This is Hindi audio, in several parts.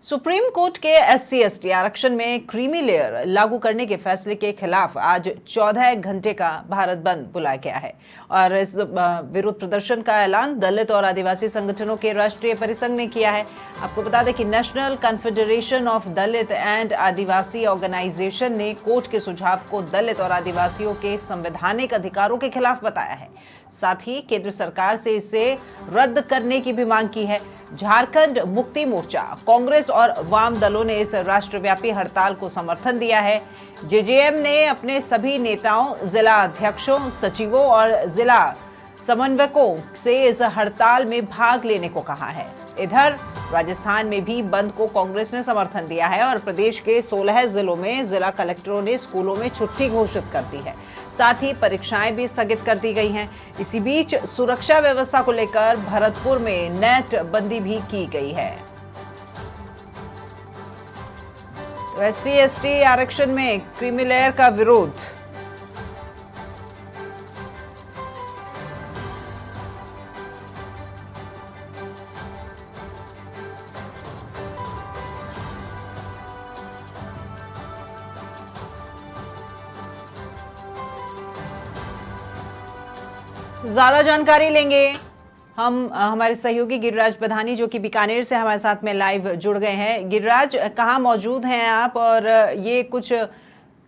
सुप्रीम कोर्ट के SC/ST आरक्षण में क्रीमी लेयर लागू करने के फैसले के खिलाफ आज 14 घंटे का भारत बंद बुलाया गया है और इस विरोध प्रदर्शन का ऐलान दलित और आदिवासी संगठनों के राष्ट्रीय परिसंघ ने किया है। आपको बता दें कि national confederation of Dalit and Adivasi organisation ने कोर्ट के सुझाव को दलित और आदिवासियों के संवैधानिक अधिकारों के खिलाफ बताया है। साथ ही केंद्र सरकार से इसे रद्द करने की भी मांग की है। झारखंड मुक्ति मोर्चा, कांग्रेस और वाम दलों ने इस राष्ट्रव्यापी हड़ताल को समर्थन दिया है। JJM ने अपने सभी नेताओं, जिला अध्यक्षों, सचिवों और जिला समन्वयकों से इस हड़ताल में भाग लेने को कहा है। इधर राजस्थान में भी बंद को कांग्रेस ने समर्थन दिया है और प्रदेश के 16 जिलों में जिला कलेक्टरों ने स्कूलों में छुट्टी घोषित कर दी है। साथ ही परीक्षाएं भी स्थगित कर दी गई हैं। इसी बीच सुरक्षा व्यवस्था को लेकर भरतपुर में नेट बंदी भी की गई है। तो SC/ST आरक्षण में क्रीमी लेयर का विरोध। ज्यादा जानकारी लेंगे हम हमारे सहयोगी गिरिराज बधानी, जो कि बीकानेर से हमारे साथ में लाइव जुड़ गए हैं। गिरिराज, कहाँ मौजूद हैं आप? और ये कुछ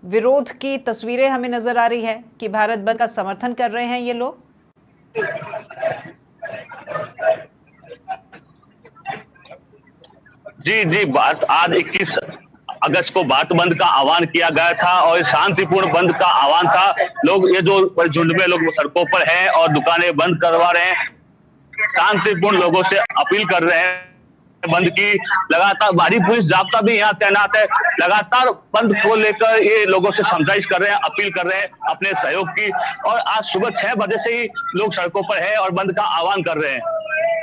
विरोध की तस्वीरें हमें नजर आ रही है कि भारत बंद का समर्थन कर रहे हैं ये लोग। जी, बात आज 21 अगस्त को भारत बंद का आह्वान किया गया था और शांतिपूर्ण बंद का आह्वान था। लोग ये जो झुंड में लोग सड़कों पर हैं और दुकानें बंद करवा रहे हैं, शांतिपूर्ण लोगों से अपील कर रहे हैं बंद की। लगातार भारी पुलिस जाब्ता भी यहाँ तैनात है। लगातार बंद को लेकर ये लोगों से समझाइश कर रहे हैं, अपील कर रहे हैं अपने सहयोग की। और आज सुबह 6 बजे से ही लोग सड़कों पर है और बंद का आह्वान कर रहे हैं।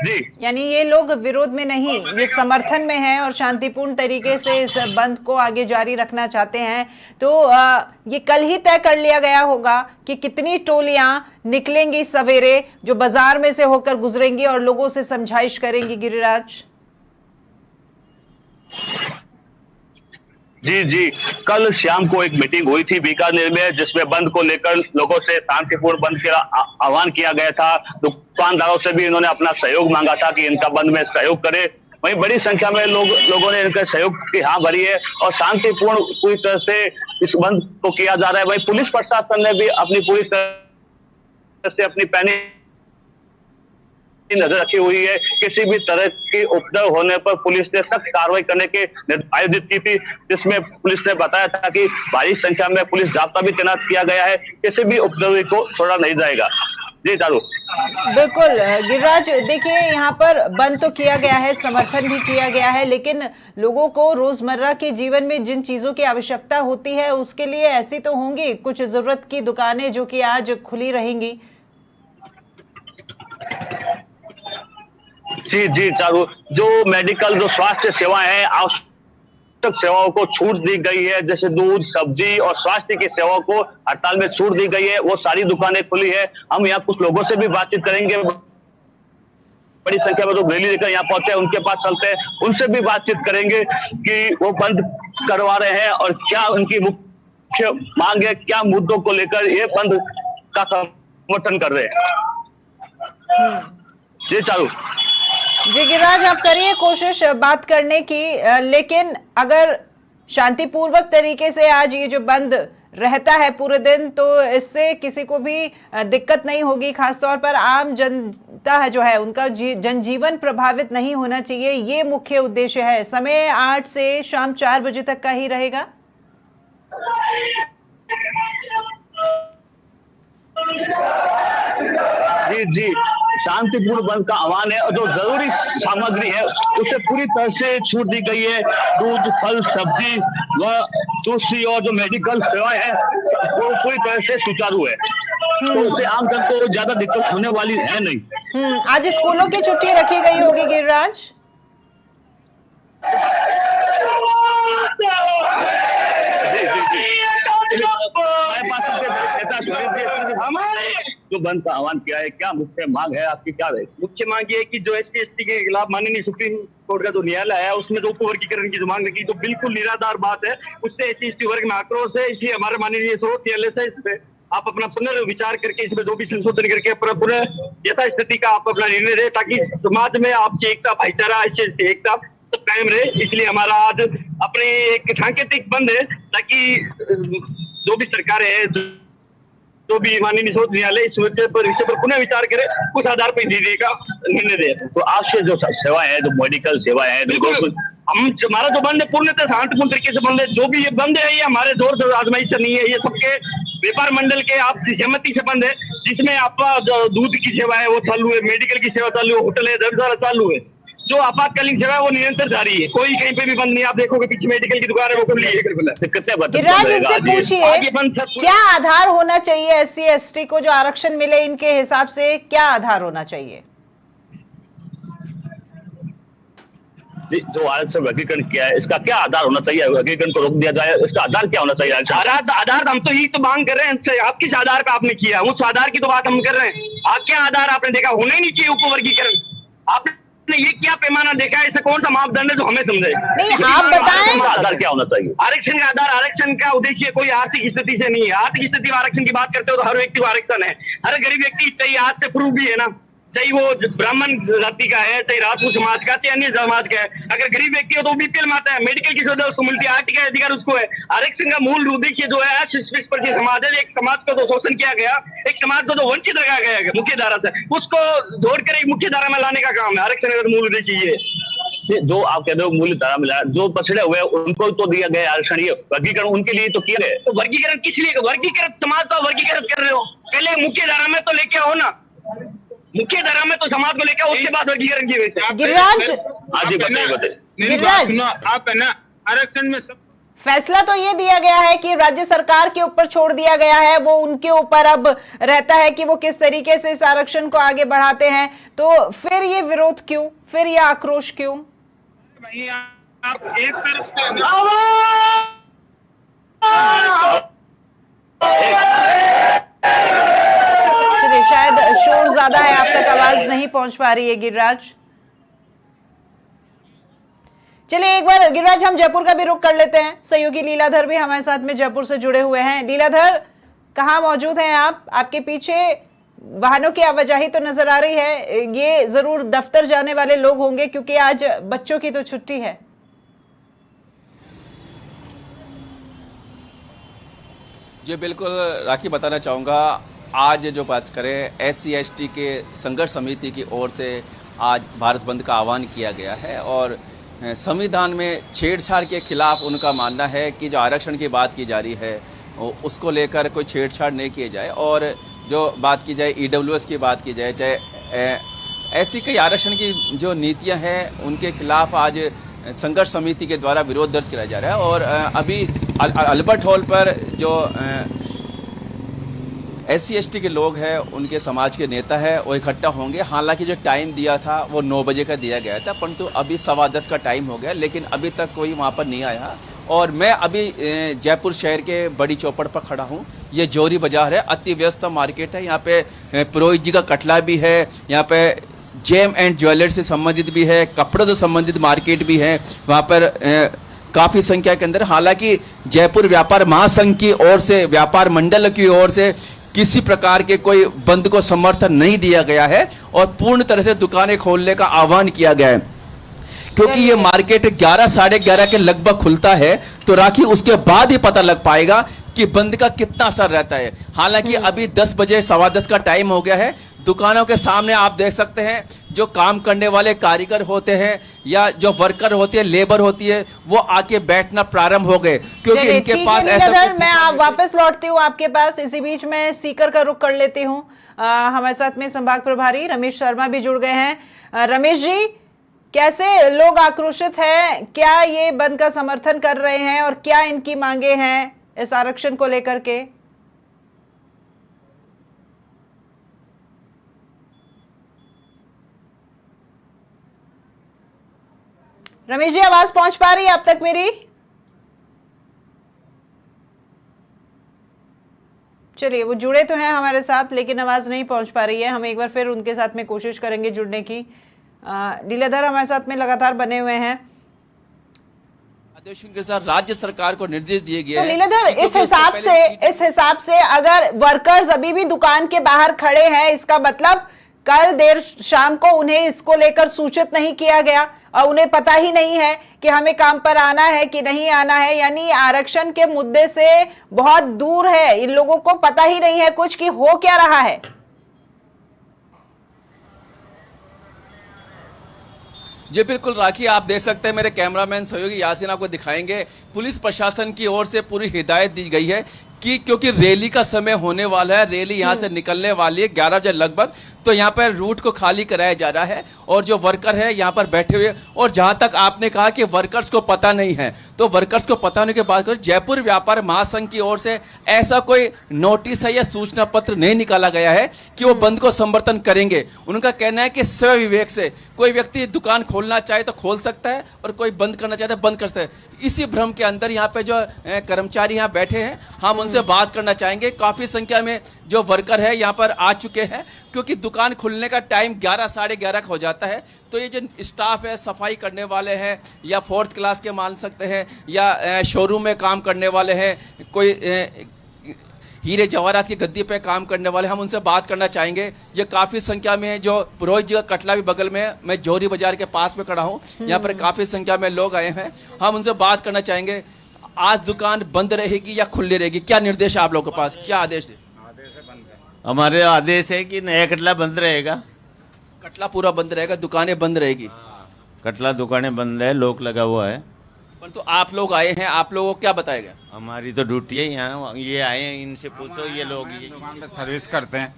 जी, यानी ये लोग विरोध में नहीं, ये समर्थन में हैं और शांतिपूर्ण तरीके से इस बंद को आगे जारी रखना चाहते हैं। तो ये कल ही तय कर लिया गया होगा कि कितनी टोलियां निकलेंगी सवेरे, जो बाजार में से होकर गुजरेंगी और लोगों से समझाइश करेंगी। गिरिराज जी, कल शाम को एक मीटिंग हुई थी बीकानेर में, जिसमें बंद को लेकर लोगों से शांतिपूर्ण बंद का आह्वान किया गया था। दुकानदारों से भी इन्होंने अपना सहयोग मांगा था कि इनका बंद में सहयोग करे। वहीं बड़ी संख्या में लोगों ने इनके सहयोग की हाँ भरी है और शांतिपूर्ण पूरी तरह से इस बंद को किया जा रहा है। वहीं पुलिस प्रशासन ने भी अपनी पूरी तरह से अपनी पैनी नजर रखी हुई है। किसी भी तरह की उपद्रव होने पर पुलिस ने सख्त कार्रवाई करने के आयोजित की थी, जिसमें पुलिस ने बताया था कि भारी संख्या में पुलिस जाब्ता भी तैनात किया गया है। किसी भी उपद्रवी को छोड़ा नहीं जाएगा। जी चारू। बिल्कुल गिरिराज, देखिए यहाँ पर बंद तो किया गया है, समर्थन भी किया गया है, लेकिन लोगों को रोजमर्रा के जीवन में जिन चीजों की आवश्यकता होती है उसके लिए ऐसी तो होंगी कुछ जरूरत की दुकानें जो कि आज खुली रहेंगी। जी चारू, जो मेडिकल जो स्वास्थ्य सेवाएं हैं, आवश्यक सेवाओं को छूट दी गई है। जैसे दूध, सब्जी और स्वास्थ्य की सेवाओं को हड़ताल में छूट दी गई है। वो सारी दुकानें खुली है। हम यहाँ कुछ लोगों से भी बातचीत करेंगे, बड़ी संख्या में लोग रैली लेकर यहाँ पहुंचे, उनके पास चलते हैं, उनसे भी बातचीत करेंगे कि वो बंद करवा रहे हैं और क्या उनकी मुख्य मांग है, क्या मुद्दों को लेकर ये बंद का समर्थन कर रहे हैं। जी चारू। जी गिरिराज, आप करिए कोशिश बात करने की, लेकिन अगर शांतिपूर्वक तरीके से आज ये जो बंद रहता है पूरे दिन, तो इससे किसी को भी दिक्कत नहीं होगी। खासतौर पर आम जनता है जो है, उनका जनजीवन प्रभावित नहीं होना चाहिए, ये मुख्य उद्देश्य है। समय 8 से शाम 4 बजे तक का ही रहेगा। जी, शांतिपूर्ण बंद का आह्वान है और जो जरूरी सामग्री है उसे पूरी तरह से छूट दी गई है। दूध, फल, सब्जी व दूसरी और जो मेडिकल सेवाएं हैं वो पूरी तरह से सुचारू है, तो उससे आम जन को ज्यादा दिक्कत होने वाली है नहीं। आज स्कूलों की छुट्टी रखी गई होगी गिरिराज। जो बंद का आह्वान किया है, क्या मुख्य मांग है आपकी, क्या है? मुख्य मांग ये है कि जो SC/ST के खिलाफ माननीय सुप्रीम कोर्ट का जो न्यायालय आया उसमें जो उपवर्गीकरण की जो मांग रखी तो बिल्कुल निराधार बात है। उससे SC/ST वर्ग में आक्रोश है, इसलिए हमारे माननीय सर्वोच्च न्यायालय से इस पे आप अपना पुनर्विचार करके इसमें जो भी संशोधन करके पुनः यथास्थिति का आप अपना निर्णय दे, ताकि समाज में आपसी एकता, भाईचारा, SC/ST एकता सब कायम रहे। इसलिए हमारा आज अपने एक सांकेतिक बंद है, ताकि जो भी सरकार है, जो भी माननीय सर्वोच्च न्यायालय इस विषय पर पुनः विचार करे, उस आधार पर निर्णय का निर्णय दे। तो आज से जो सेवा है, जो मेडिकल सेवा है, बिल्कुल हमारा जो बंद है पूर्णतः शांतिपूर्ण तरीके से बंद है। जो भी ये बंद है ये हमारे जोर से आजमाइश से नहीं है, ये सबके व्यापार मंडल के आपसी सहमति से बंद है, जिसमें आपका जो दूध की सेवा है वो चालू है, मेडिकल की सेवा चालू है, होटल है, धर्मशाला चालू है। जो आपातकालीन सेवा है वो निरंतर जारी है, कोई कहीं पे भी बंद नहीं। आप देखोगे पीछे मेडिकल की दुकान है वो खुली है। गिरिराज, इनसे पूछिए क्या आधार होना चाहिए SC/ST को जो आरक्षण मिले, इनके हिसाब से क्या आधार होना चाहिए? जो आरक्षण वर्गीकरण किया है इसका क्या आधार होना चाहिए? वर्गीकरण को रोक दिया जाए, इसका आधार क्या होना चाहिए? आधार हम तो यही तो मांग कर रहे हैं, आप किस आधार पे आपने किया, उस आधार की तो बात हम कर रहे हैं। आप क्या आधार आपने देखा? होना ही नहीं चाहिए उपवर्गीकरण। आपने ये क्या पैमाना देखा है? ऐसा कौन सा मापदंड है जो हमें समझे? नहीं, आप बताएं आधार क्या होना चाहिए? आरक्षण का आधार, आरक्षण का उद्देश्य कोई आर्थिक स्थिति से नहीं है। आर्थिक स्थिति आरक्षण की बात करते हो तो हर व्यक्ति को आरक्षण है, हर गरीब व्यक्ति चाहिए, आज से प्रूफ भी है ना, चाहे वो ब्राह्मण जाति का है, चाहे राजपूत समाज का, चाहे अन्य समाज का है। अगर गरीब व्यक्ति हो तो BPL में आता है, मेडिकल की सुविधा उसको मिलती है, आर्थिक अधिकार उसको है। आरक्षण का मूल उद्देश्य जो है अस्पृश्य समाज है, एक समाज को जो शोषण किया गया, एक समाज को जो वंचित रखा गया मुख्य धारा से, उसको जोड़कर एक मुख्य धारा में लाने का काम है। आरक्षण का मूल उद्देश्य ये है। जो आप कहते हो मूल धारा मिला, जो पछड़े हुए उनको तो दिया गया आरक्षण, ये वर्गीकरण उनके लिए तो किया गया। तो वर्गीकरण किस लिए? वर्गीकृत समाज का वर्गीकृत कर रहे हो, पहले मुख्य धारा में तो लेके आओ ना, मुख्य धारा में तो समाज को लेकर उसके बाद वर्गीकरण की वजह। गिरिराज, हाँ जी बताइए। गिरिराज, आप है ना आरक्षण में सब फैसला तो ये दिया गया है कि राज्य सरकार के ऊपर छोड़ दिया गया है, वो उनके ऊपर अब रहता है कि वो किस तरीके से इस आरक्षण को आगे बढ़ाते हैं। तो फिर ये विरोध क्यों, फिर ये आक्रोश क्यों? भाई आप एक तरफ से चलिए, शायद शोर ज्यादा है, आप तक आवाज नहीं पहुंच पा रही है गिरिराज। चलिए एक बार गिरिराज हम जयपुर का भी रुख कर लेते हैं। सहयोगी लीलाधर भी हमारे साथ में जयपुर से जुड़े हुए हैं। लीलाधर, कहाँ मौजूद हैं आप? आपके पीछे वाहनों की आवाजाही तो नजर आ रही है, ये जरूर दफ्तर जाने वाले लोग होंगे क्योंकि आज बच्चों की तो छुट्टी है। जी बिल्कुल राखी, बताना चाहूँगा आज जो बात करें SC/ST के संघर्ष समिति की ओर से आज भारत बंद का आह्वान किया गया है और संविधान में छेड़छाड़ के खिलाफ उनका मानना है कि जो आरक्षण की बात की जा रही है उसको लेकर कोई छेड़छाड़ नहीं किए जाए और जो बात की जाए EWS की बात की जाए, चाहे ऐसी कई आरक्षण की जो नीतियां हैं उनके खिलाफ आज संघर्ष समिति के द्वारा विरोध दर्ज किया जा रहा है। और अभी अल्बर्ट हॉल पर जो SC/ST के लोग हैं, उनके समाज के नेता है, वो इकट्ठा होंगे। हालांकि जो टाइम दिया था वो 9 बजे का दिया गया था, परंतु अभी 10:15 का टाइम हो गया, लेकिन अभी तक कोई वहाँ पर नहीं आया। और मैं अभी जयपुर शहर के बड़ी चौपड़ पर खड़ा हूँ। ये जोरी बाजार है, अति व्यस्त मार्केट है। यहाँ पे पुरोहित जी का कटला भी है, यहाँ पे जेम एंड ज्वेलर्स से संबंधित भी है, कपड़ों से संबंधित मार्केट भी है वहाँ पर काफ़ी संख्या के अंदर। हालांकि जयपुर व्यापार महासंघ की ओर से, व्यापार मंडल की ओर से किसी प्रकार के कोई बंद को समर्थन नहीं दिया गया है और पूर्ण तरह से दुकानें खोलने का आह्वान किया गया है, क्योंकि ये मार्केट 11 साढ़े 11 के लगभग खुलता है। तो राखी उसके बाद ही पता लग पाएगा कि बंद का कितना असर रहता है। हालांकि अभी 10 बजे 10:15 का टाइम हो गया है। दुकानों के सामने आप देख सकते हैं जो काम करने वाले कारीगर होते हैं या जो वर्कर होते हैं, लेबर होती है, वो आके बैठना प्रारंभ हो गए, क्योंकि इनके पास ऐसा। मैं वापस लौटती हूँ आपके पास। इसी बीच में सीकर का रुख कर लेती हूँ। हमारे साथ में संभाग प्रभारी रमेश शर्मा भी जुड़ गए हैं। रमेश जी, कैसे लोग आक्रोशित हैं, क्या ये बंद का समर्थन कर रहे हैं और क्या इनकी मांगे हैं इस आरक्षण को लेकर के? रमेश जी, आवाज पहुंच पा रही है आप तक मेरी? चलिए, वो जुड़े तो हैं हमारे साथ लेकिन आवाज नहीं पहुंच पा रही है। हम एक बार फिर उनके साथ में कोशिश करेंगे जुड़ने की। लीलाधर हमारे साथ में लगातार बने हुए हैं। आदेशों के साथ राज्य सरकार को निर्देश दिए गए तो हैं। लीलाधर, क्योंकि इस हिसाब से अगर वर्कर्स अभी भी दुकान के बाहर खड़े हैं, इसका मतलब कल देर शाम को उन्हें इसको लेकर सूचित नहीं किया गया और उन्हें पता ही नहीं है कि हमें काम पर आना है कि नहीं आना है, यानी आरक्षण के मुद्दे से बहुत दूर है, इन लोगों को पता ही नहीं है कुछ कि हो क्या रहा है। जी बिल्कुल राखी, आप देख सकते हैं मेरे कैमरामैन सहयोगी यासीन आपको दिखाएंगे। पुलिस प्रशासन की ओर से पूरी हिदायत दी गई है कि क्योंकि रैली का समय होने वाला है, रैली यहां से निकलने वाली है 11 बजे लगभग, तो यहां पर रूट को खाली कराया जा रहा है और जो वर्कर है यहां पर बैठे हुए। और जहां तक आपने कहा कि वर्कर्स को पता नहीं है, तो वर्कर्स को पता होने के बाद जयपुर व्यापार महासंघ की ओर से ऐसा कोई नोटिस है या सूचना पत्र नहीं निकाला गया है कि वो बंद को समर्थन करेंगे। उनका कहना है कि स्व विवेक से कोई व्यक्ति दुकान खोलना चाहे तो खोल सकता है और कोई बंद करना चाहे तो बंद कर सकता है। इसी भ्रम के अंदर यहाँ पे जो कर्मचारी यहाँ बैठे हैं, हम उनसे बात करना चाहेंगे। काफी संख्या में जो वर्कर है यहाँ पर आ चुके हैं, क्योंकि दुकान खुलने का टाइम 11 साढ़े 11 हो जाता है। तो ये जो स्टाफ है, सफाई करने वाले हैं या 4th क्लास के मान सकते हैं या शोरूम में काम करने वाले हैं, कोई हीरे जवाहरात की गद्दी पे काम करने वाले, हम उनसे बात करना चाहेंगे। ये काफी संख्या में जो पुरोहित जी का कटला भी बगल में, मैं जोहरी बाजार के पास में खड़ा हूँ, यहाँ पर काफी संख्या में लोग आए हैं, हम उनसे बात करना चाहेंगे। आज दुकान बंद रहेगी या खुली रहेगी, क्या निर्देश है आप लोगों के पास, क्या आदेश है? हमारे आदेश है कि नया कटला बंद रहेगा। कटला पूरा बंद रहेगा, दुकानें बंद रहेगी। कटला दुकानें बंद है, लॉक लगा हुआ है। परंतु आप लोग आए हैं, आप लोगों को क्या बताएगा? हमारी तो ड्यूटी है यहाँ, ये आए हैं, इनसे पूछो। ये लोग दुकान पे सर्विस करते हैं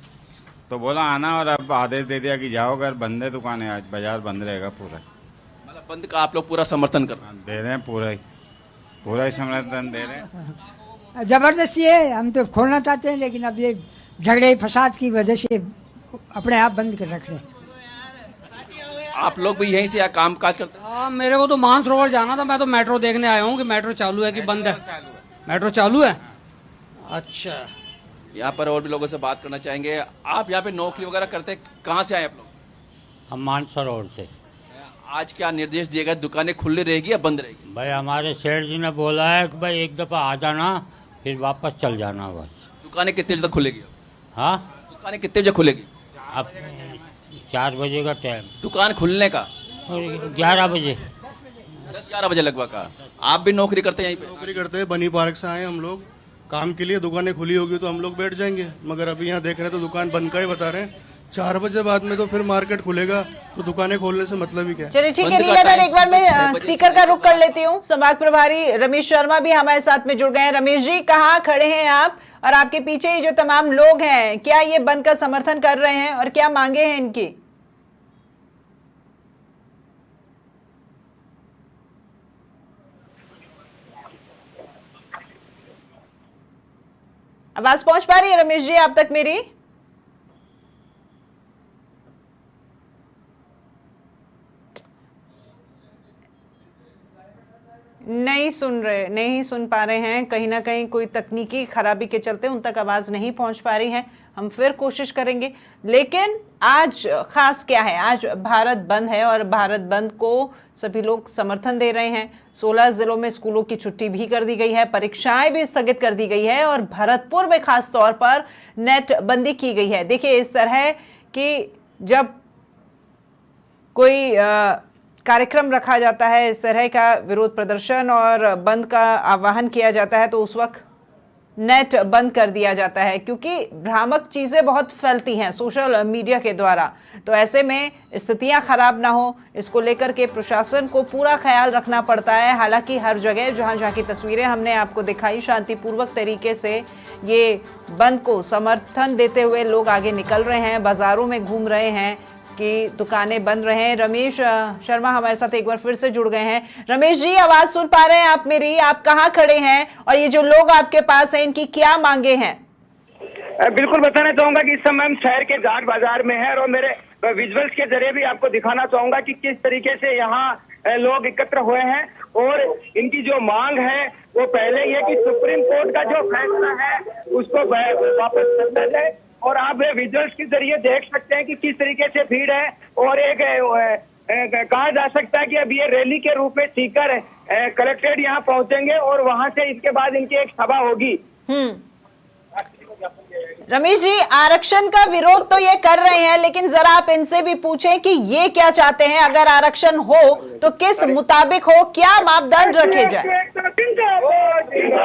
तो बोला आना, और अब आदेश दे दिया कि जाओ, अगर बंद है दुकानें, आज बाजार बंद रहेगा पूरा। मतलब बंद का आप लोग पूरा समर्थन कर दे रहे हैं, पूरा ही समर्थन दे रहे हैं। जबरदस्ती है, हम तो खोलना चाहते हैं लेकिन अब ये झगड़े फसाद की वजह से अपने आप बंद कर रख रहे हैं। आप लोग भी यहीं से या काम काज करते हैं? हाँ, मेरे को तो मानसरोवर जाना था, मैं तो मेट्रो देखने आया हूँ कि मेट्रो चालू है कि बंद है। मेट्रो चालू है, अच्छा। यहाँ पर और भी लोगों से बात करना चाहेंगे। आप यहाँ पे नौकरी वगैरह करते हैं, कहाँ से आए आप लोग? हम मानसरोवर से। आज क्या निर्देश दिए गए, दुकानें खुली रहेगी या बंद रहेगी? भाई हमारे सेठ जी ने बोला है कि भाई एक दफ़ा आ जाना फिर वापस चल जाना बस। दुकानें कितने बजे तक खुलेगी? हाँ, दुकानें कितने बजे खुलेगी? अब 4 बजे का टाइम, दुकान खुलने का 11 बजे। 10-11 बजे लगभग का। आप भी नौकरी करते हैं यहीं पे? नौकरी करते हैं, बनी पार्क से आए हम लोग काम के लिए। दुकानें खुली होगी तो हम लोग बैठ जाएंगे, मगर अभी यहाँ देख रहे हैं तो दुकान बंद का ही बता रहे हैं। 4 बजे बाद में तो फिर मार्केट खुलेगा, तो दुकानें खोलने से मतलब ही क्या है। चलिए ठीक है लीलाधर, एक बार मैं स्पीकर का रुख कर लेती हूँ। संभाग प्रभारी रमेश शर्मा भी हमारे साथ में जुड़ गए हैं। रमेश जी, कहाँ खड़े हैं आप, और आपके पीछे जो तमाम लोग हैं, क्या ये बंद का समर्थन कर रहे हैं और क्या मांगे हैं इनकी? आवाज पहुंच पा रही है रमेश जी आप तक मेरी? नहीं सुन पा रहे हैं, कहीं ना कहीं कोई तकनीकी खराबी के चलते उन तक आवाज नहीं पहुंच पा रही है। हम फिर कोशिश करेंगे। लेकिन आज खास क्या है, आज भारत बंद है और भारत बंद को सभी लोग समर्थन दे रहे हैं। 16 जिलों में स्कूलों की छुट्टी भी कर दी गई है, परीक्षाएं भी स्थगित कर दी गई है और भरतपुर में खास तौर पर नेट बंदी की गई है। देखिए, इस तरह कि जब कोई कार्यक्रम रखा जाता है, इस तरह का विरोध प्रदर्शन और बंद का आह्वान किया जाता है, तो उस वक्त नेट बंद कर दिया जाता है, क्योंकि भ्रामक चीजें बहुत फैलती हैं सोशल मीडिया के द्वारा। तो ऐसे में स्थितियां खराब ना हो, इसको लेकर के प्रशासन को पूरा ख्याल रखना पड़ता है। हालांकि हर जगह जहां की तस्वीरें हमने आपको दिखाई, शांतिपूर्वक तरीके से ये बंद को समर्थन देते हुए लोग आगे निकल रहे हैं, बाजारों में घूम रहे हैं कि दुकानें बंद रहे हैं। रमेश शर्मा हमारे साथ एक बार फिर से जुड़ गए हैं। रमेश जी, आवाज सुन पा रहे हैं आप मेरी? आप कहाँ खड़े हैं और ये जो लोग आपके पास हैं, इनकी क्या मांगे हैं? बिल्कुल बताना चाहूंगा कि इस समय हम शहर के घाट बाजार में हैं और मेरे विजुअल्स के जरिए भी आपको दिखाना चाहूंगा कि किस तरीके से यहाँ लोग एकत्र हुए हैं और इनकी जो मांग है वो पहले ये कि सुप्रीम कोर्ट का जो फैसला है उसको वापस करना जाए। और आप विजुअल्स के जरिए देख सकते हैं कि किस तरीके से भीड़ है और एक कहा जा सकता है कि अब ये रैली के रूप में सीकर कलेक्ट्रेट यहाँ पहुंचेंगे और वहां से इसके बाद इनकी एक सभा होगी। रमेश जी, आरक्षण का विरोध तो ये कर रहे हैं, लेकिन जरा आप इनसे भी पूछें कि ये क्या चाहते हैं। अगर आरक्षण हो तो किस मुताबिक हो, क्या मापदंड रखे जाए? देखिए, इनका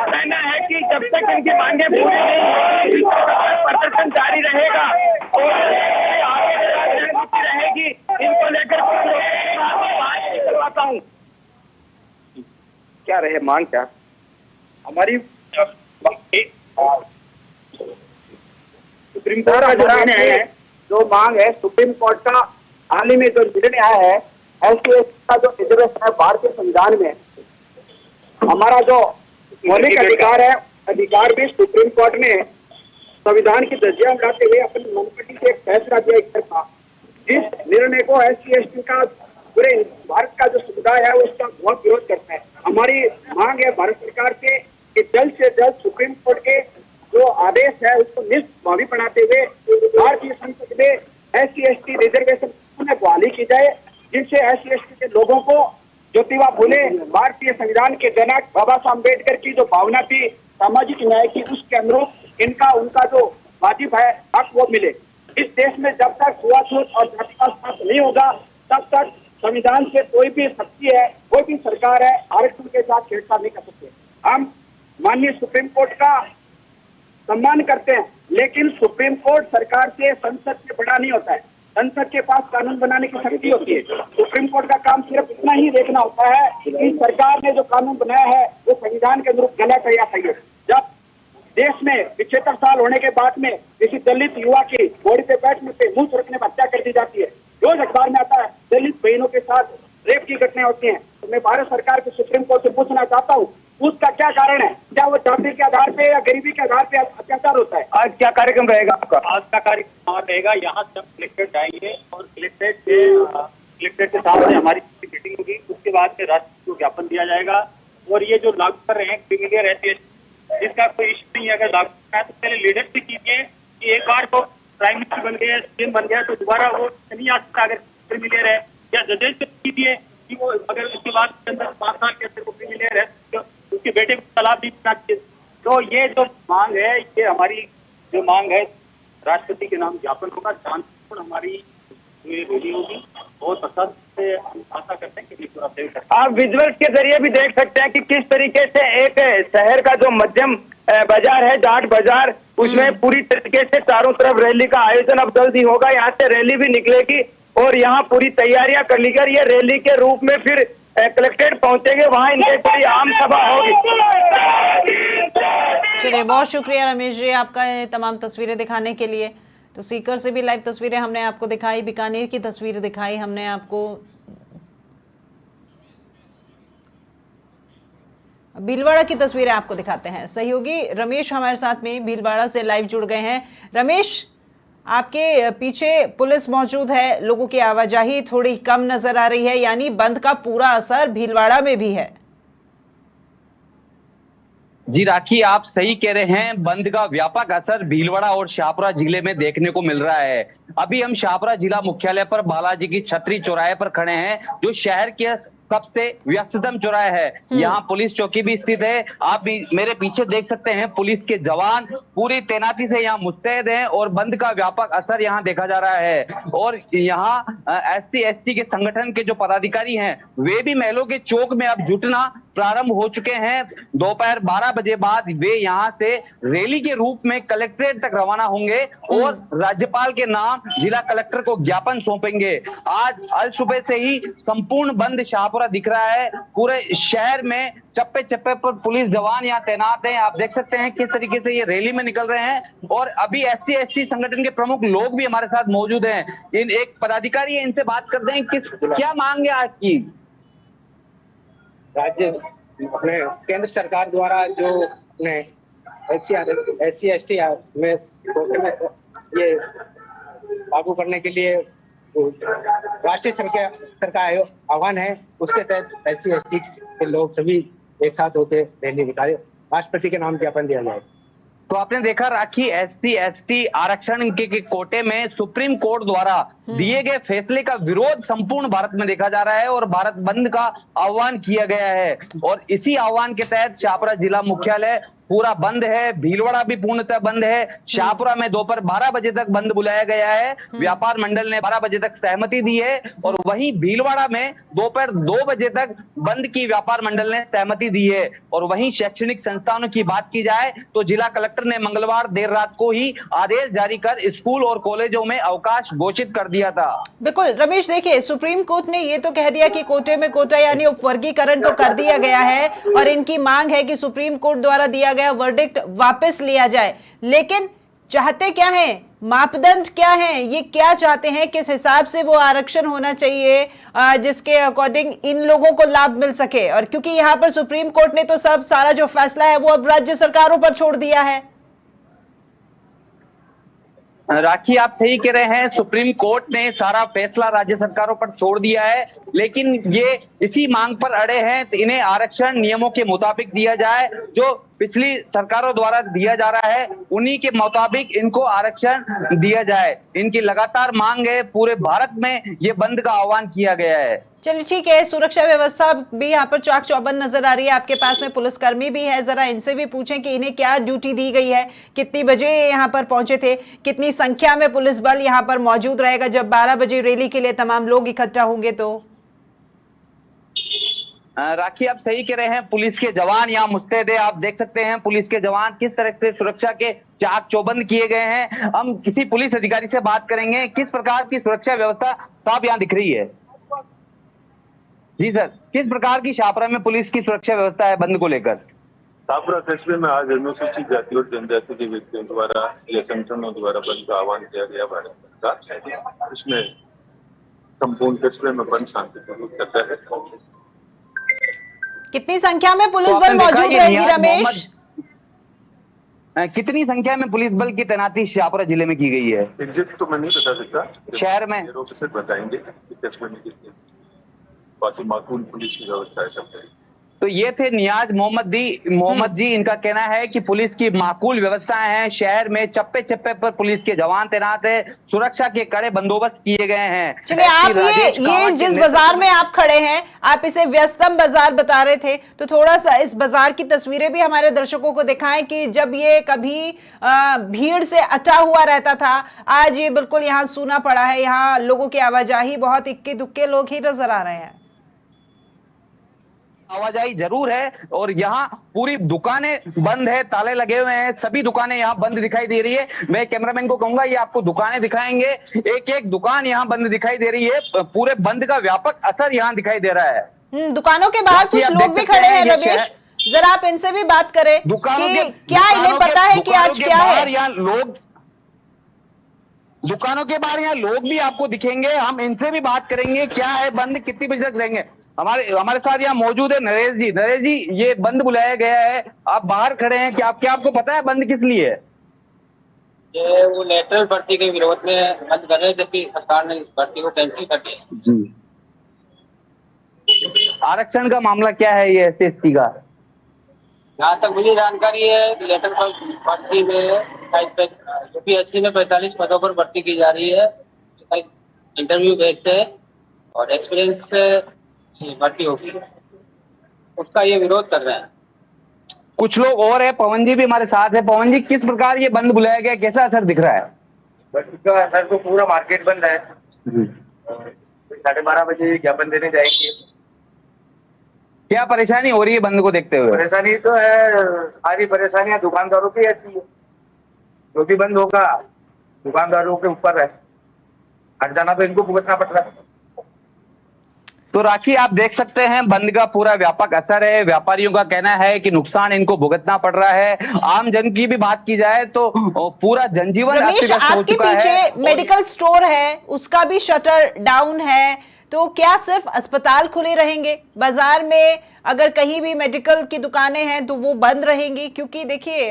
कहना है कि जब तक इनकी मांगे पूरी नहीं होगी प्रदर्शन जारी रहेगा और आगे रणनीति रहेगी। इनको लेकर करवाता हूँ। क्या रहे मांग? क्या हमारी सुप्रीम कोर्ट का जो निर्णय है, जो मांग है सुप्रीम कोर्ट का हाल ही में जो निर्णय आया है, एससी का जो रिजर्वेशन है भारतीय संविधान में, हमारा जो मौलिक अधिकार है, अधिकार भी सुप्रीम कोर्ट ने संविधान की धज्जियां उड़ाते हुए अपनी मनपट्टी से एक फैसला दिया एक तरफा, जिस निर्णय को एससी एसटी का पूरे भारत का जो समुदाय है उसका बहुत विरोध करता है। हमारी मांग है भारत सरकार से कि जल्द से जल्द सुप्रीम कोर्ट के जो आदेश है उसको निष्प्रभावी बनाते हुए भारतीय संसद में एससी एसटी रिजर्वेशन पुनः बहाली की जाए, जिनसे एससी एसटी के लोगों को ज्योतिबा फुले भारतीय संविधान के जनक बाबा साहब अम्बेडकर की जो भावना थी सामाजिक न्याय की, उसके अनुरूप इनका उनका जो वाजिब है हक वो मिले। इस देश में जब तक छुआछूत और जातिवाद समाप्त नहीं होगा तब तक संविधान से कोई भी शक्ति है, कोई भी सरकार है, आरक्षण के साथ छेड़छाड़ नहीं कर सकते। हम माननीय सुप्रीम कोर्ट का सम्मान करते हैं, लेकिन सुप्रीम कोर्ट सरकार से, संसद से बड़ा नहीं होता है। संसद के पास कानून बनाने की शक्ति होती है। सुप्रीम कोर्ट का काम सिर्फ इतना ही देखना होता है कि सरकार ने जो कानून बनाया है वो संविधान के अनुरूप गलत है या सही है। जब देश में 75 साल होने के बाद में किसी दलित युवा की घोड़ी पे बैठने पे मुंह सुरखने पर हत्या कर दी जाती है, रोज अखबार में आता है दलित बहनों के साथ रेप की घटनाएं होती हैं, तो मैं भारत सरकार को सुप्रीम कोर्ट से पूछना चाहता हूँ उसका क्या कारण है? क्या वो जाति के आधार पे या गरीबी के आधार पे अत्याचार होता है? आज क्या कार्यक्रम रहेगा आपका? आज का कार्यक्रम रहेगा, यहाँ से हम कलेक्ट्रेट आएंगे और कलेक्ट्रेट के सामने हमारी मीटिंग होगी। उसके बाद में राष्ट्रपति को ज्ञापन दिया जाएगा और ये जो लागू कर रहे हैं क्रिमिलियर रहती है, जिसका कोई इश्यू नहीं है। अगर लागू करना है तो पहले लीडरशिप कीजिए कि एक बार तो प्राइम मिनिस्टर बन गया, सीएम बन गया तो दोबारा वो नहीं आ सकता अगर क्रिमिलियर है, या जजेज कीजिए कि वो अगर उसके बाद के अंदर 5 साल के अंदर वो क्रिमिलियर है तो उसके बेटे को तलाक दी जाना चाहिए। तो ये जो मांग है, ये हमारी जो मांग है राष्ट्रपति के नाम ज्ञापन होगा, शांतिपूर्ण हमारी रैली होगी। बहुत पसंद से आशा करते हैं कि पूरा सहयोग करें। आप विजुअल्स के जरिए भी देख सकते हैं कि किस तरीके से एक शहर का जो मध्यम बाजार है, जाट बाजार, उसमें पूरी तरीके से चारों तरफ रैली का आयोजन अब जल्दी होगा। यहाँ से रैली भी निकलेगी और यहाँ पूरी तैयारियां कर ली गई। ये रैली के रूप में फिर कलेक्ट्रेट पहुंचेंगे, वहां इनकी पूरी आम सभा होगी। चलिए, बहुत शुक्रिया रमेश जी आपका ये तमाम तस्वीरें दिखाने के लिए। तो सीकर से भी लाइव तस्वीरें हमने आपको दिखाई, बीकानेर की तस्वीरें दिखाई हमने आपको, भीलवाड़ा की तस्वीरें आपको दिखाते हैं। सहयोगी रमेश हमारे साथ में भीलवाड़ा से लाइव जुड़ गए हैं। रमेश, आपके पीछे पुलिस मौजूद है, लोगों की आवाजाही थोड़ी कम नजर आ रही है, यानी बंद का पूरा असर भीलवाड़ा में भी है। जी राखी, आप सही कह रहे हैं, बंद का व्यापक असर भीलवाड़ा और शाहपुरा जिले में देखने को मिल रहा है। अभी हम शाहपुरा जिला मुख्यालय पर बालाजी की छतरी चौराहे पर खड़े हैं, जो शहर के सबसे व्यस्ततम चौराहा है। यहाँ पुलिस चौकी भी स्थित है। आप भी मेरे पीछे देख सकते हैं, पुलिस के जवान पूरी तैनाती से यहाँ मुस्तैद हैं और बंद का व्यापक असर यहाँ देखा जा रहा है। और यहाँ एससी एसटी के संगठन के जो पदाधिकारी हैं वे भी महलों के चौक में अब जुटना प्रारंभ हो चुके हैं। दोपहर 12 बजे बाद वे यहाँ से रैली के रूप में कलेक्ट्रेट तक रवाना होंगे और राज्यपाल के नाम जिला कलेक्टर को ज्ञापन सौंपेंगे। आज अल सुबह से ही संपूर्ण बंद शाहपुरा दिख रहा है। पूरे शहर में चप्पे चप्पे पर पुलिस जवान यहाँ तैनात हैं। आप देख सकते हैं किस तरीके से ये रैली में निकल रहे हैं। और अभी एससी एसटी संगठन के प्रमुख लोग भी हमारे साथ मौजूद हैं। इन एक पदाधिकारी है, इनसे बात करते हैं क्या मांग है आज की। राज्य अपने केंद्र सरकार द्वारा जो एससी एसटी में ये लागू करने के लिए राष्ट्रीय स्तर का आह्वान है, उसके तहत एससी एसटी के लोग सभी एक साथ होकर रैली निकाले, राष्ट्रपति के नाम ज्ञापन दिया जाए। तो आपने देखा राखी, SC ST आरक्षण के कोटे में सुप्रीम कोर्ट द्वारा दिए गए फैसले का विरोध संपूर्ण भारत में देखा जा रहा है और भारत बंद का आह्वान किया गया है। और इसी आह्वान के तहत शाहपुरा जिला मुख्यालय पूरा बंद है, भीलवाड़ा भी पूर्णतः बंद है। शाहपुरा में दोपहर 12 बजे तक बंद बुलाया गया है, व्यापार मंडल ने 12 बजे तक सहमति दी है। और वहीं भीलवाड़ा में दोपहर 2 बजे तक बंद की व्यापार मंडल ने सहमति दी है। और वहीं शैक्षणिक संस्थानों की बात की जाए तो जिला कलेक्टर ने मंगलवार देर रात को ही आदेश जारी कर स्कूल और कॉलेजों में अवकाश घोषित कर दिया था। बिल्कुल रमेश, देखिए सुप्रीम कोर्ट ने ये तो कह दिया कि कोटे में कोटा यानी उपवर्गीकरण तो कर दिया गया है और इनकी मांग है कि सुप्रीम कोर्ट द्वारा दिया गया वर्डिक्ट वापस लिया जाए, लेकिन चाहते क्या हैं, मापदंड क्या हैं, ये क्या चाहते हैं, किस हिसाब से वो आरक्षण होना चाहिए जिसके अकॉर्डिंग इन लोगों को लाभ मिल सके। और क्योंकि यहाँ पर सुप्रीम कोर्ट ने तो सारा जो फैसला है वो अब राज्य सरकारों पर छोड़ दिया है। राखी, आप सही कह रहे हैं, सुप्रीम कोर्ट ने सारा फैसला राज्य सरकारों पर छोड़ दिया है, लेकिन ये इसी मांग पर अड़े हैं तो इन्हें आरक्षण नियमों के मुताबिक दिया जाए। जो पिछली सरकारों द्वारा दिया जा रहा है उन्हीं के मुताबिक इनको आरक्षण दिया जाए। इनकी लगातार मांग है, पूरे भारत में ये बंद का आह्वान किया गया है। चलिए ठीक है, सुरक्षा व्यवस्था भी यहाँ पर चाक चौबंद नजर आ रही है, आपके पास में पुलिसकर्मी भी है, जरा इनसे भी पूछें कि इन्हें क्या ड्यूटी दी गई है, कितनी बजे यहाँ पर पहुंचे थे, कितनी संख्या में पुलिस बल यहाँ पर मौजूद रहेगा जब 12 बजे रैली के लिए तमाम लोग इकट्ठा होंगे। तो राखी, आप सही कह रहे हैं, पुलिस के जवान यहाँ मुस्तैद है। आप देख सकते हैं पुलिस के जवान किस तरह से सुरक्षा के चाक चौबंद किए गए हैं। हम किसी पुलिस अधिकारी से बात करेंगे, किस प्रकार की सुरक्षा व्यवस्था साहब यहाँ दिख रही है। जी सर, किस प्रकार की शाहपुरा में पुलिस की सुरक्षा व्यवस्था है बंद को लेकर? शाहपुरा कस्बे में आज अनुसूचित जाति और जनजाति के व्यक्तियों द्वारा या संगठनों द्वारा बंद का आह्वान किया गया भारत सरकार। इसमें संपूर्ण कस्बे में बंद शांतिपूर्वक चल रहा है। कितनी संख्या में पुलिस बल मौजूद रहेगी रमेश? कितनी संख्या में पुलिस बल की तैनाती शाहपुरा जिले में की गई है? एग्जैक्ट तो मैं नहीं बता सकता, शहर में ऑफिसर बताएंगे कि कस्बे में कितनी, बाकी माकूल पुलिस की व्यवस्था है सब। तो ये थे नियाज मोहम्मद जी, इनका कहना है कि पुलिस की माकूल व्यवस्थाएं हैं, शहर में चप्पे चप्पे पर पुलिस के जवान तैनात है, सुरक्षा के कड़े बंदोबस्त किए गए हैं। चलिए, आप ये जिस बाजार में आप खड़े हैं, आप इसे व्यस्तम बाजार बता रहे थे, तो थोड़ा सा इस बाजार की तस्वीरें भी हमारे दर्शकों को दिखाएं कि जब ये कभी भीड़ से अटा हुआ रहता था, आज ये बिल्कुल यहाँ सूना पड़ा है। यहाँ लोगों की आवाजाही बहुत इक्के दुक्के लोग ही नजर आ रहे हैं। आवाजाही जरूर है और यहाँ पूरी दुकानें बंद है, ताले लगे हुए हैं, सभी दुकानें यहाँ बंद दिखाई दे रही है। मैं कैमरामैन को कहूंगा ये आपको दुकानें दिखाएंगे, एक एक दुकान यहाँ बंद दिखाई दे रही है। पूरे बंद का व्यापक असर यहाँ दिखाई दे रहा है। दुकानों के बाहर कुछ लोग भी खड़े हैं रमेश, जरा आप इनसे भी बात करें कि क्या इन्हें पता है कि आज क्या है। यहाँ लोग, दुकानों के बाहर यहाँ लोग भी आपको दिखेंगे, हम इनसे भी बात करेंगे क्या है बंद, कितनी बजे तक रहेंगे। हमारे साथ यहाँ मौजूद है नरेश जी, ये बंद बुलाया गया है, आप बाहर खड़े हैं, क्या आपको पता है बंद किस लिए है? ये वो लेटरल भर्ती के विरोध में बंद कर रहे हैं, जबकि सरकार ने इस भर्ती को कैंसिल कर दिया जी। आरक्षण का मामला क्या है ये SC/ST का? जहाँ तक मुझे जानकारी है, लेटर भर्ती में UPSC में 45 पदों पर भर्ती की जा रही है, इंटरव्यू बेस्ड है और एक्सपीरियंस से भर्ती होगी, उसका ये विरोध कर रहे हैं। कुछ लोग और है, पवन जी भी हमारे साथ है। पवन जी, किस प्रकार ये बंद बुलाया गया, कैसा असर दिख रहा है? बंद का असर तो पूरा मार्केट बंद है, 12:30 बजे ज्ञापन देने जाएंगे। क्या परेशानी हो रही है बंद को देखते हुए? परेशानी तो है, सारी परेशानियां दुकानदारों की आती है, जो भी बंद होगा दुकानदारों के ऊपर है, हट जाना तो इनको भुगतना पड़ रहा है। तो राखी, आप देख सकते हैं बंद का पूरा व्यापक असर है। व्यापारियों का कहना है कि नुकसान इनको भुगतना पड़ रहा है। आम जन की भी बात की जाए तो पूरा जनजीवन रमेश, आपके पीछे मेडिकल स्टोर है, उसका भी शटर डाउन है, तो क्या सिर्फ अस्पताल खुले रहेंगे? बाजार में अगर कहीं भी मेडिकल की दुकानें हैं तो वो बंद रहेंगी? क्योंकि देखिए,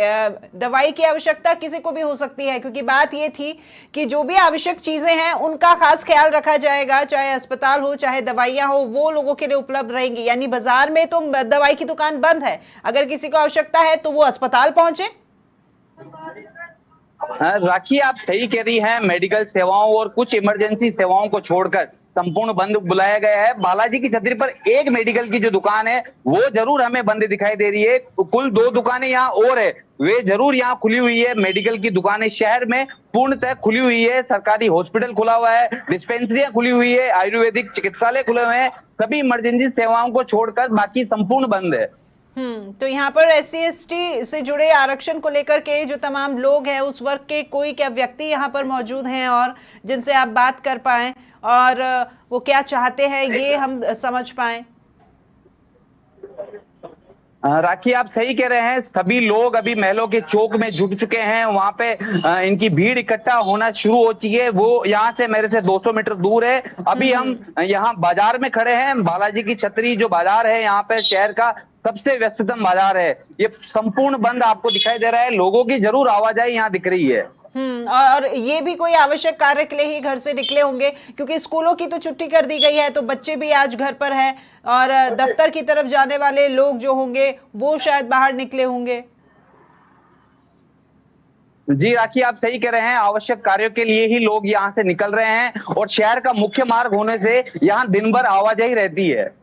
दवाई की आवश्यकता किसी को भी हो सकती है, क्योंकि बात ये थी कि जो भी आवश्यक चीजें हैं उनका खास ख्याल रखा जाएगा, चाहे अस्पताल हो चाहे दवाइयां हो, वो लोगों के लिए उपलब्ध रहेंगी। यानी बाजार में तो दवाई की दुकान बंद है, अगर किसी को आवश्यकता है तो वो अस्पताल पहुंचे। राखी, आप सही कह रही हैं। मेडिकल सेवाओं और कुछ इमरजेंसी सेवाओं को छोड़कर संपूर्ण बंद बुलाया गया है। बालाजी की छतरी पर एक मेडिकल की जो दुकान है वो जरूर हमें बंद दिखाई दे रही है। कुल 2 दुकानें यहाँ और है, वे जरूर यहाँ खुली हुई है। मेडिकल की दुकानें शहर में पूर्णतः खुली हुई है। सरकारी हॉस्पिटल खुला हुआ है, डिस्पेंसरियां खुली हुई है, आयुर्वेदिक चिकित्सालय खुले हुए हैं। सभी इमरजेंसी सेवाओं को छोड़कर बाकी संपूर्ण बंद है। तो यहाँ पर SC/ST से जुड़े आरक्षण को लेकर के जो तमाम लोग हैं, उस वर्ग के कोई क्या व्यक्ति यहाँ पर मौजूद हैं और जिनसे आप बात कर पाएं और वो क्या चाहते हैं ये हम समझ पाएं? राखी, आप सही कह रहे हैं। सभी लोग अभी महलों के चौक में जुट चुके हैं। वहां पे इनकी भीड़ इकट्ठा होना शुरू हो चुकी है। वो यहाँ से मेरे से 200 मीटर दूर है। अभी हम यहाँ बाजार में खड़े हैं। बालाजी की छतरी जो बाजार है, यहाँ पे शहर का सबसे व्यस्ततम बाजार है। ये संपूर्ण बंद आपको दिखाई दे रहा है। लोगों की जरूर आवाजाही यहाँ दिख रही है। और ये भी कोई आवश्यक कार्य के लिए ही घर से निकले होंगे, क्योंकि स्कूलों की तो छुट्टी कर दी गई है, तो बच्चे भी आज घर पर हैं और दफ्तर की तरफ जाने वाले लोग जो होंगे वो शायद बाहर निकले होंगे। जी राखी, आप सही कह रहे हैं। आवश्यक कार्यों के लिए ही लोग यहाँ से निकल रहे हैं और शहर का मुख्य मार्ग होने से यहाँ दिन भर आवाजाही रहती है।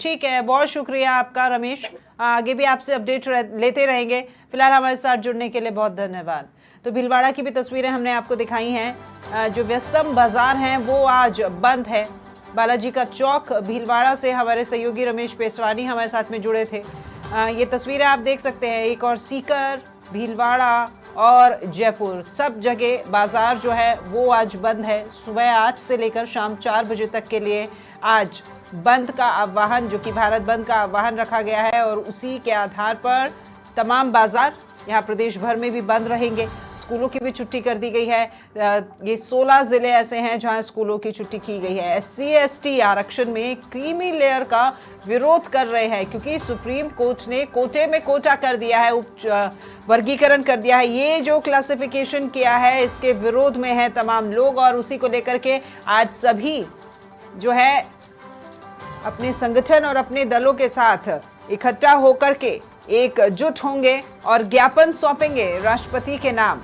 ठीक है, बहुत शुक्रिया आपका रमेश। आगे भी आपसे अपडेट लेते रहेंगे। फिलहाल हमारे साथ जुड़ने के लिए बहुत धन्यवाद। तो भीलवाड़ा की भी तस्वीरें हमने आपको दिखाई हैं। जो व्यस्तम बाजार हैं वो आज बंद है। बालाजी का चौक भीलवाड़ा से हमारे सहयोगी रमेश पेसवानी हमारे साथ में जुड़े थे। ये तस्वीरें आप देख सकते हैं। एक और सीकर, भीलवाड़ा और जयपुर, सब जगह बाजार जो है वो आज बंद है। सुबह 8 से लेकर शाम 4 बजे तक के लिए आज बंद का आह्वान, जो कि भारत बंद का आह्वान रखा गया है और उसी के आधार पर तमाम बाजार यहाँ प्रदेश भर में भी बंद रहेंगे। स्कूलों की भी छुट्टी कर दी गई है। ये 16 जिले ऐसे हैं जहाँ स्कूलों की छुट्टी की गई है। SC/ST आरक्षण में क्रीमी लेयर का विरोध कर रहे हैं, क्योंकि सुप्रीम कोर्ट ने कोटे में कोटा कर दिया है, वर्गीकरण कर दिया है। ये जो क्लासिफिकेशन किया है इसके विरोध में है तमाम लोग और उसी को लेकर के आज सभी जो है अपने संगठन और अपने दलों के साथ इकट्ठा होकर के एकजुट होंगे और ज्ञापन सौंपेंगे राष्ट्रपति के नाम।